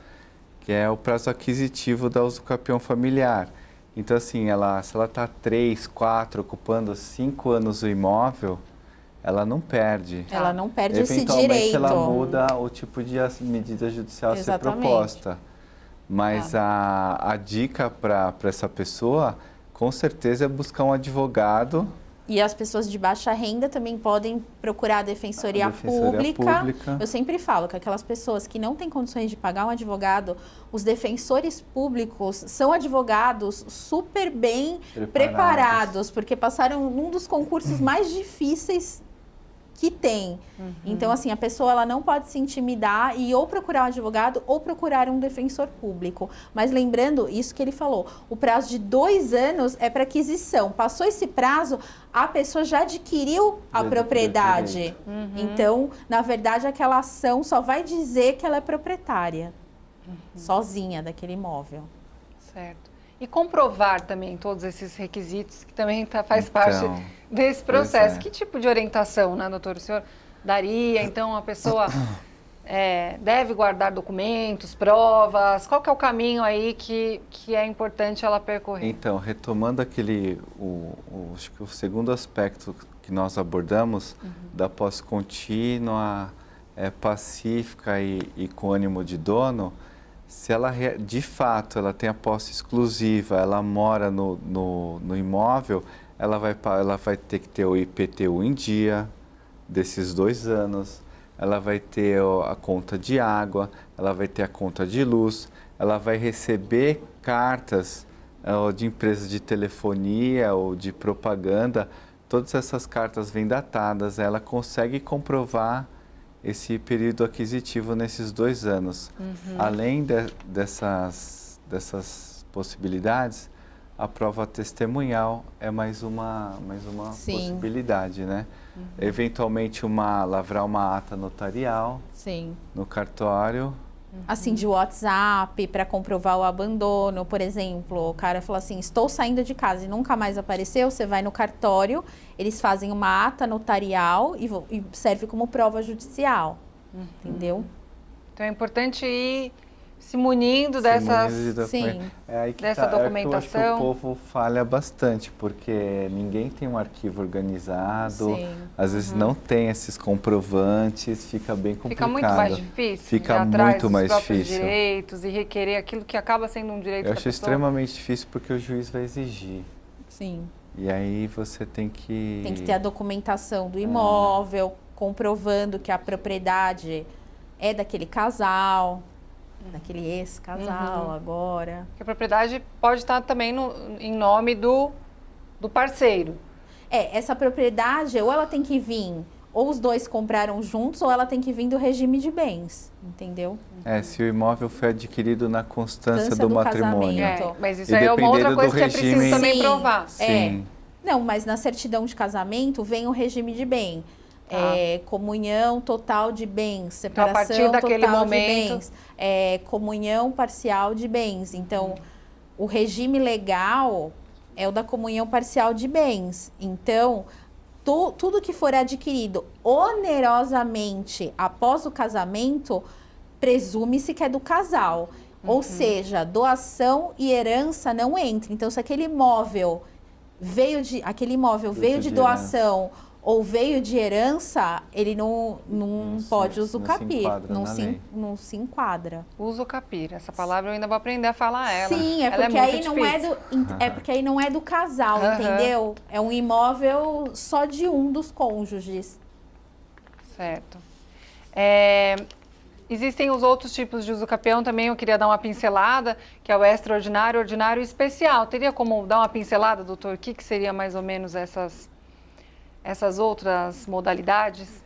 que é o prazo aquisitivo da usucapião familiar. Então, assim, se ela está 3, 4, ocupando 5 anos o imóvel, ela não perde. Ela não perde esse direito. Eventualmente, ela muda o tipo de medida judicial a ser proposta. Mas a dica para essa pessoa, com certeza, é buscar um advogado. E as pessoas de baixa renda também podem procurar a Defensoria Pública. Eu sempre falo que aquelas pessoas que não têm condições de pagar um advogado, os defensores públicos são advogados super bem preparados, porque passaram num dos concursos mais difíceis que tem. Então, assim, a pessoa ela não pode se intimidar e ou procurar um advogado ou procurar um defensor público. Mas lembrando, isso que ele falou, o prazo de 2 anos é para aquisição. Passou esse prazo, a pessoa já adquiriu a propriedade. Então, na verdade, aquela ação só vai dizer que ela é proprietária, sozinha daquele imóvel. Certo. E comprovar também todos esses requisitos, que também faz parte desse processo. Que tipo de orientação, né, doutor, o senhor daria? Então, a pessoa deve guardar documentos, provas? Qual que é o caminho aí que é importante ela percorrer? Então, retomando acho que o segundo aspecto que nós abordamos, da posse contínua, pacífica e com ânimo de dono, se ela, de fato, ela tem a posse exclusiva, ela mora no imóvel, ela vai ter que ter o IPTU em dia, desses 2 anos, ela vai ter a conta de água, ela vai ter a conta de luz, ela vai receber cartas de empresas de telefonia ou de propaganda, todas essas cartas vêm datadas, ela consegue comprovar esse período aquisitivo nesses 2 anos. Além dessas possibilidades, a prova testemunhal é mais uma possibilidade, né? Eventualmente, lavrar uma ata notarial no cartório. Assim, de WhatsApp, para comprovar o abandono, por exemplo, o cara falou assim, estou saindo de casa e nunca mais apareceu, você vai no cartório, eles fazem uma ata notarial e serve como prova judicial, entendeu? Então é importante ir se munindo dessa documentação. Eu acho que o povo falha bastante, porque ninguém tem um arquivo organizado, às vezes não tem esses comprovantes, fica bem complicado. Fica muito mais difícil. Fica muito mais difícil. Direitos e requerer aquilo que acaba sendo um direito da pessoa. Eu acho extremamente difícil porque o juiz vai exigir. Sim. E aí você tem que... Tem que ter a documentação do imóvel, comprovando que a propriedade é daquele casal, daquele ex-casal agora. Porque a propriedade pode estar também em nome do parceiro. Essa propriedade, ou ela tem que vir, ou os dois compraram juntos, ou ela tem que vir do regime de bens, entendeu? Se o imóvel foi adquirido na constância do matrimônio. casamento. Mas isso E aí é uma outra dependendo coisa do que é preciso regime- também Sim. provar. Sim. Não, mas na certidão de casamento vem o regime de bem. Tá. Comunhão total de bens, Então, a separação partir daquele total momento- de bens, comunhão parcial de bens. Então, o regime legal é o da comunhão parcial de bens. Então, tudo que for adquirido onerosamente após o casamento, presume-se que é do casal. Ou seja, doação e herança não entra. Então, se aquele imóvel veio de doação ou veio de herança, ele não pode usucapir, não se enquadra. Usucapir, essa palavra eu ainda vou aprender a falar ela. Sim, Ela porque muito aí não é difícil. porque aí não é do casal, Aham. entendeu? É um imóvel só de um dos cônjuges. Certo. Existem os outros tipos de usucapião também, eu queria dar uma pincelada, que é o extraordinário, ordinário e especial. Teria como dar uma pincelada, doutor? O que seria mais ou menos essas outras modalidades?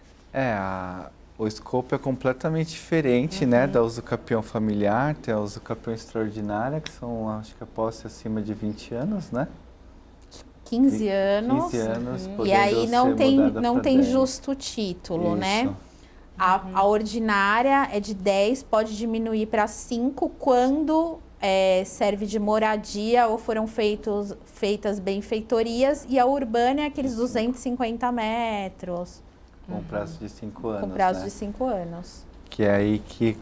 O escopo é completamente diferente, né, da usucapião familiar, tem a usucapião extraordinária, que são, acho que a posse acima de 20 anos, né? 15 anos. 15 anos, E podendo aí não ser mudada não pra tem 10. justo título, né? Isso. A ordinária é de 10, pode diminuir para 5 quando serve de moradia ou foram feitas benfeitorias. E a urbana é aqueles 250 metros. Com prazo de 5 anos, Com prazo né? de 5 anos. Que é aí que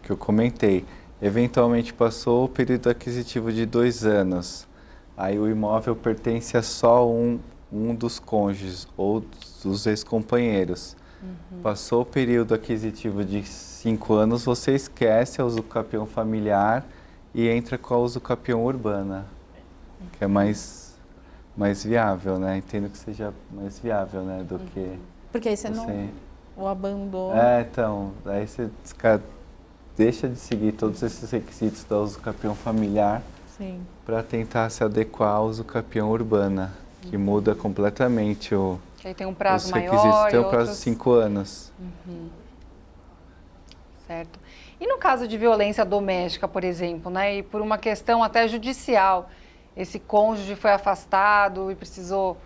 eu comentei. Eventualmente passou o período aquisitivo de 2 anos. Aí o imóvel pertence a só um dos cônjuges ou dos ex-companheiros. Passou o período aquisitivo de 5 anos, você esquece a usucapião familiar e entra com a usucapião urbana, que é mais viável, né? Entendo que seja mais viável, né, do que Porque aí você não o abandono. então, aí você deixa de seguir todos esses requisitos da usucapião familiar para tentar se adequar à usucapião urbana, que muda completamente Que aí tem um prazo os maior requisitos. Tem e um prazo outros... de 5 anos. Certo. E no caso de violência doméstica, por exemplo, né, e por uma questão até judicial, esse cônjuge foi afastado e precisou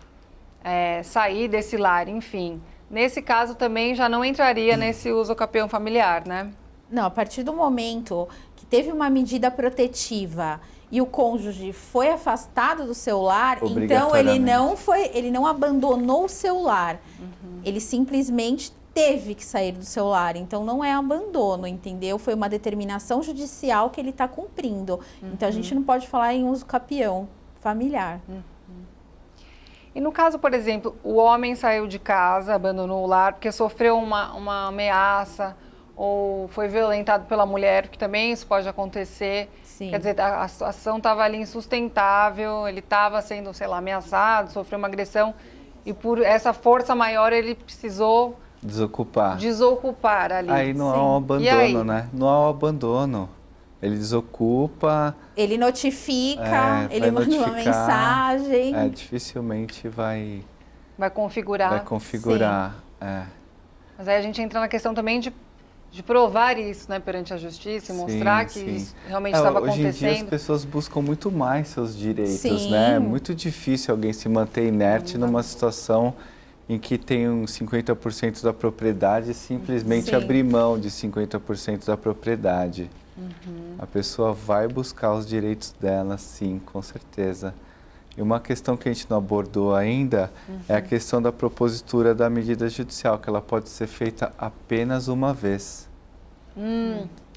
sair desse lar, enfim. Nesse caso também já não entraria nesse usucapião familiar, né? Não, a partir do momento que teve uma medida protetiva e o cônjuge foi afastado do seu lar, então ele não abandonou o seu lar. Ele simplesmente teve que sair do seu lar. Então não é abandono, entendeu? Foi uma determinação judicial que ele está cumprindo. Então a gente não pode falar em usucapião familiar. E no caso, por exemplo, o homem saiu de casa, abandonou o lar porque sofreu uma ameaça ou foi violentado pela mulher, que também isso pode acontecer. Sim. Quer dizer, a situação estava ali insustentável, ele estava sendo, sei lá, ameaçado, sofreu uma agressão e por essa força maior ele precisou desocupar ali. Aí não há um abandono, né? Não há um abandono. Ele desocupa. Ele notifica, ele manda uma mensagem. Dificilmente vai configurar. Vai configurar. Mas aí a gente entra na questão também de provar isso, né, perante a justiça e mostrar que isso realmente estava acontecendo. Hoje em dia as pessoas buscam muito mais seus direitos, né? É muito difícil alguém se manter inerte numa situação em que tem 50% da propriedade e simplesmente abrir mão de 50% da propriedade. A pessoa vai buscar os direitos dela, sim, com certeza. E uma questão que a gente não abordou ainda é a questão da propositura da medida judicial, que ela pode ser feita apenas uma vez.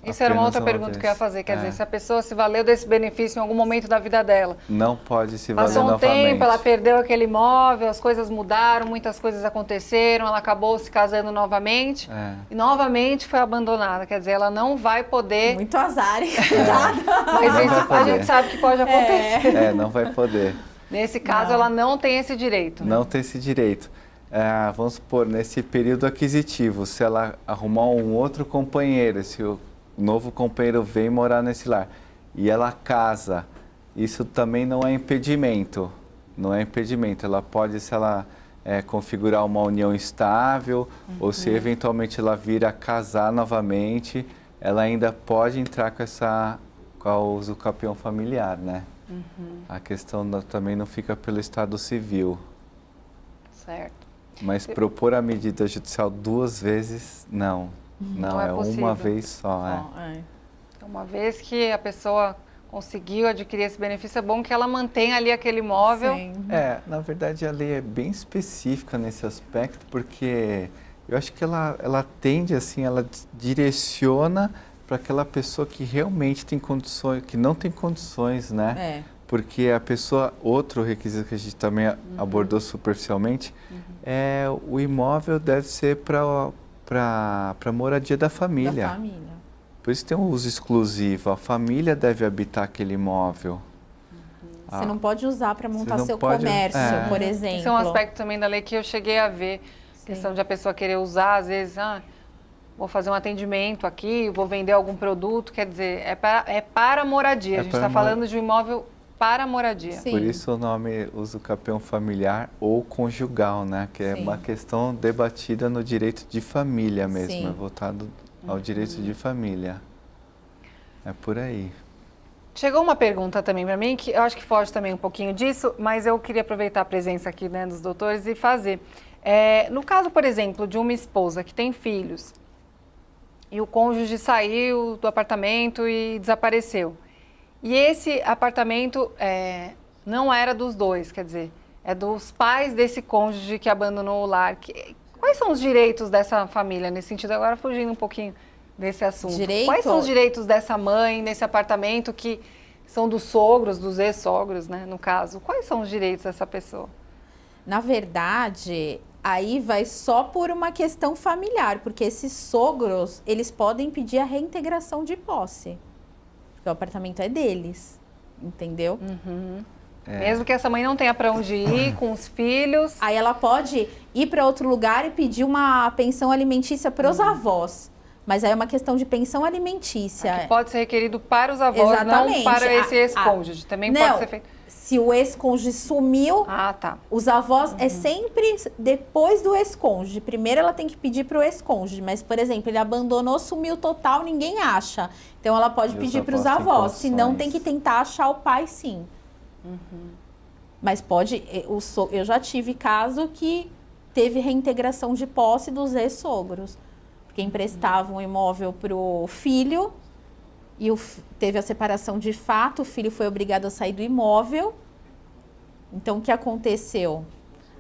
Isso era uma outra pergunta que eu ia fazer. Quer dizer, se a pessoa se valeu desse benefício em algum momento da vida dela. Não pode se valer novamente. novamente. Passou um tempo, ela perdeu aquele imóvel, as coisas mudaram, muitas coisas aconteceram, ela acabou se casando novamente e novamente foi abandonada. Quer dizer, ela não vai poder... Muito azar, hein? Mas isso a gente sabe que pode acontecer. Não vai poder. Nesse caso, ela não tem esse direito. Não tem esse direito. Vamos supor, nesse período aquisitivo, se ela arrumar um outro companheiro, se o novo companheiro vem morar nesse lar e ela casa, isso também não é impedimento. não é impedimento. Ela pode, se ela configurar uma união estável, ou se eventualmente ela vir a casar novamente, ela ainda pode entrar com o uso capião familiar, né? A questão também não fica pelo Estado Civil. Certo. Mas propor a medida judicial 2 vezes, não. Não, é uma vez só. Uma vez que a pessoa conseguiu adquirir esse benefício, é bom que ela mantenha ali aquele imóvel. Sim. Na verdade a lei é bem específica nesse aspecto, porque eu acho que ela tende assim, ela direciona para aquela pessoa que realmente tem condições, que não tem condições, né? Porque a pessoa, outro requisito que a gente também abordou superficialmente, o imóvel deve ser para a moradia da família. Da família. Por isso tem um uso exclusivo, a família deve habitar aquele imóvel. Você não pode usar para montar seu comércio, por exemplo. Esse é um aspecto também da lei que eu cheguei a ver, questão de a pessoa querer usar, às vezes, vou fazer um atendimento aqui, vou vender algum produto, quer dizer, é para moradia, a gente está falando de um imóvel para moradia. Sim. Por isso o nome uso capião familiar ou conjugal, né? Que é uma questão debatida no direito de família mesmo, é voltado ao direito de família. É por aí. Chegou uma pergunta também para mim, que eu acho que foge também um pouquinho disso, mas eu queria aproveitar a presença aqui, né, dos doutores e fazer. No caso, por exemplo, de uma esposa que tem filhos e o cônjuge saiu do apartamento e desapareceu. E esse apartamento não era dos dois, quer dizer, é dos pais desse cônjuge que abandonou o lar. Quais são os direitos dessa família nesse sentido? Agora fugindo um pouquinho desse assunto. Quais são os direitos dessa mãe nesse apartamento que são dos sogros, dos ex-sogros, né, no caso? Quais são os direitos dessa pessoa? Na verdade, aí vai só por uma questão familiar, porque esses sogros, eles podem pedir a reintegração de posse. Porque o apartamento é deles, entendeu? Mesmo que essa mãe não tenha para onde ir com os filhos. Aí ela pode ir para outro lugar e pedir uma pensão alimentícia para os avós. Mas aí é uma questão de pensão alimentícia. Que pode ser requerido para os avós, não para esse ex-cônjuge. Também pode ser feito. Se o ex-cônjuge sumiu, os avós é sempre depois do ex-cônjuge. Primeiro ela tem que pedir para o ex-cônjuge, mas, por exemplo, ele abandonou, sumiu total, ninguém acha. Então ela pode pedir para os avós, senão tem que tentar achar o pai, sim. Mas pode, eu já tive caso que teve reintegração de posse dos ex-sogros, porque emprestavam um imóvel para o filho e teve a separação de fato, o filho foi obrigado a sair do imóvel. Então, o que aconteceu?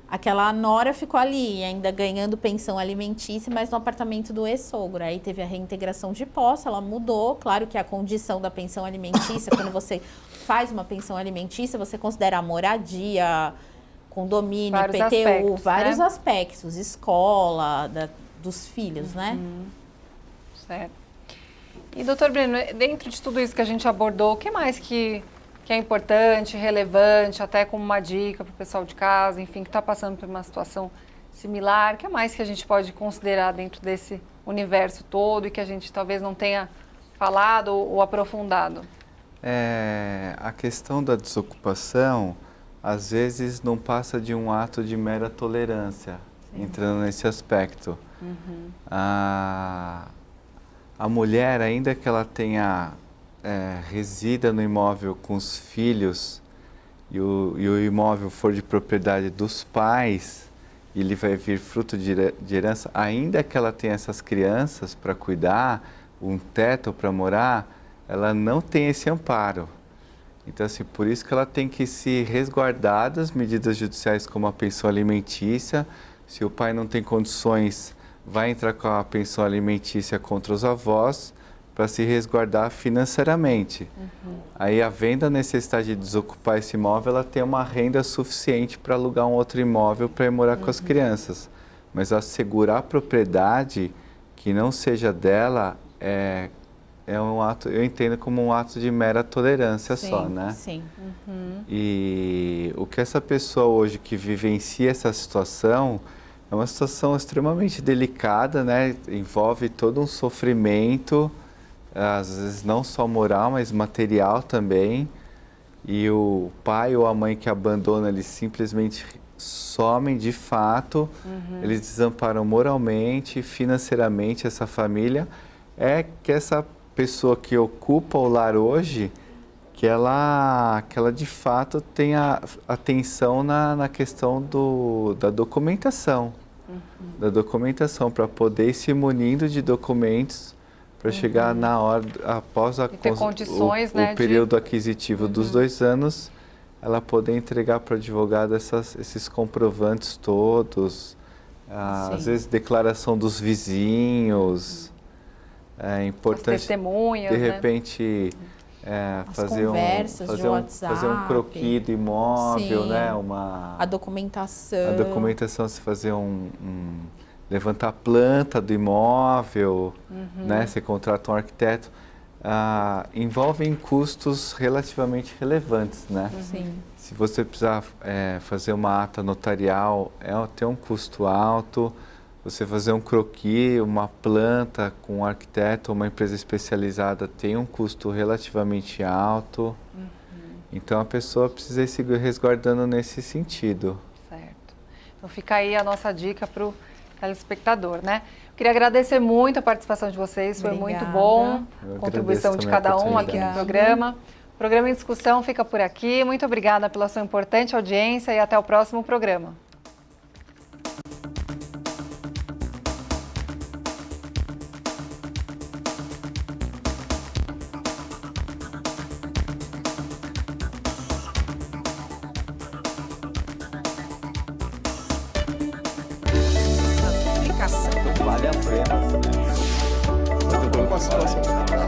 Aquela nora ficou ali, ainda ganhando pensão alimentícia, mas no apartamento do ex-sogro. Aí teve a reintegração de posse, ela mudou. Claro que a condição da pensão alimentícia, quando você faz uma pensão alimentícia, você considera a moradia, condomínio, IPTU, vários aspectos, escola, dos filhos, né? Certo. E, doutor Breno, dentro de tudo isso que a gente abordou, o que mais que é importante, relevante, até como uma dica para o pessoal de casa, enfim, que está passando por uma situação similar, o que mais que a gente pode considerar dentro desse universo todo e que a gente talvez não tenha falado ou aprofundado? A questão da desocupação, às vezes, não passa de um ato de mera tolerância, entrando nesse aspecto. A mulher, ainda que ela tenha resida no imóvel com os filhos e o imóvel for de propriedade dos pais, e ele vai vir fruto de herança, ainda que ela tenha essas crianças para cuidar, um teto para morar, ela não tem esse amparo. Então, assim, por isso que ela tem que se resguardar das medidas judiciais como a pensão alimentícia. Se o pai não tem condições, vai entrar com a pensão alimentícia contra os avós para se resguardar financeiramente. Aí, havendo a necessidade de desocupar esse imóvel, ela tem uma renda suficiente para alugar um outro imóvel para ir morar com as crianças. Mas assegurar a propriedade que não seja dela é um ato, eu entendo como um ato de mera tolerância só, né? Sim. E o que essa pessoa hoje que vivencia essa situação é uma situação extremamente delicada, né? Envolve todo um sofrimento, às vezes não só moral, mas material também. e o pai ou a mãe que abandona, eles simplesmente somem de fato, eles desamparam moralmente, financeiramente essa família, é que essa pessoa que ocupa o lar hoje, que ela de fato tenha atenção na questão da documentação, para poder ir se munindo de documentos para chegar na hora, após o período aquisitivo dos 2 anos, ela poder entregar para o advogado esses comprovantes todos, às vezes declaração dos vizinhos, é importante, as testemunhas, de repente, fazer um croquis do imóvel, Sim. né? A documentação. Se fazer levantar a planta do imóvel, né? Você contrata um arquiteto. Envolvem custos relativamente relevantes, né? Sim. Se você precisar fazer uma ata notarial, tem um custo alto. Você fazer um croquis, uma planta com um arquiteto ou uma empresa especializada tem um custo relativamente alto. Então a pessoa precisa ir se resguardando nesse sentido. Certo. Então fica aí a nossa dica para o telespectador, né? Eu queria agradecer muito a participação de vocês, foi muito bom. A contribuição de cada um aqui no programa. O programa em discussão fica por aqui. Muito obrigada pela sua importante audiência e até o próximo programa. Vale a pena. Uma situação.